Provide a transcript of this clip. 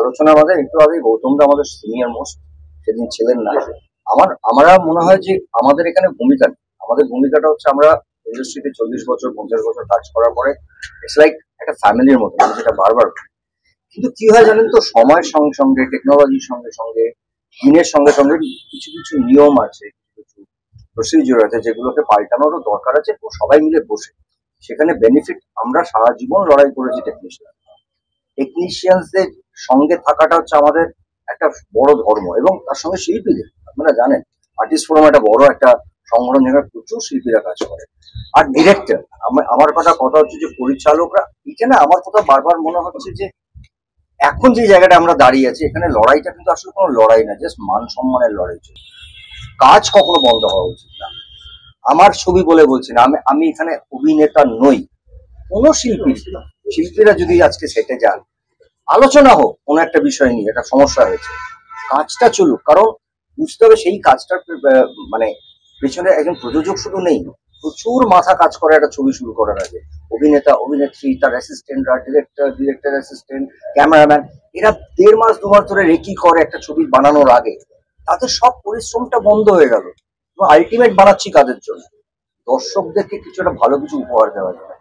আলোচনার মাঝে একটু আগে গৌতমদা আমাদের সিনিয়র মোস্ট সেদিন ছিলেন না। আমরা মনে হয় যে আমাদের এখানে ভূমিকা নেই। আমাদের ভূমিকাটা হচ্ছে আমরা ইন্ডাস্ট্রিতে 40 বছর 50 বছর কাজ করার পরে ইটস লাইক একটা ফ্যামিলির মতো, আমি যেটা বারবার বলি। কিন্তু কি হয় জানেন তো, সময়ের সঙ্গে সঙ্গে টেকনোলজির সঙ্গে সঙ্গে দিনের সঙ্গে সঙ্গে কিছু কিছু নিয়ম আছে, কিছু কিছু প্রসিডিওর আছে যেগুলোকে পাল্টানোরও দরকার আছে। সবাই মিলে বসে সেখানে বেনিফিট, আমরা সারা জীবন লড়াই করেছি টেকনিশিয়ানদের সঙ্গে থাকাটা হচ্ছে আমাদের একটা বড় ধর্ম, এবং তার সঙ্গে শিল্পীদের, আপনারা জানেন আর্টিস্ট ফোরাম একটা বড় একটা সংগঠন যেখানে প্রচুর শিল্পীরা কাজ করে। আর ডিরেক্টর, আমার কথা হচ্ছে যে পরিচালকরা, এখানে আমার কথা বারবার মনে হচ্ছে যে এখন যে জায়গাটা আমরা দাঁড়িয়ে আছি এখানে লড়াইটা কিন্তু আসলে কোনো লড়াই না, জাস্ট মান সম্মানের লড়াই চলছে। কাজ কখনো বন্ধ হওয়া উচিত না। আমার ছবি বলে বলছি না, আমি এখানে অভিনেতা নই। কোনো শিল্পীরা যদি আজকে সেটে যান, আলোচনা হোক কোনো একটা বিষয় নিয়ে, একটা সমস্যা হয়েছে, কাজটা চলুক। কারণ বুঝতে হবে সেই কাজটার মানে পেছনে একজন প্রযোজক শুধু নেই, প্রচুর মাথা কাজ করে একটা ছবি শুরু করার আগে। অভিনেতা, অভিনেত্রী, তার অ্যাসিস্ট্যান্টরা, ডিরেক্টর অ্যাসিস্ট্যান্ট, ক্যামেরাম্যান, এরা 1.5 মাস 2 মাস ধরে রেকি করে একটা ছবি বানানোর আগে। তাদের সব পরিশ্রমটা বন্ধ হয়ে গেল। আলটিমেট বানাচ্ছি কাদের জন্য? দর্শকদেরকে কিছু একটা ভালো কিছু উপহার দেওয়ার জন্য।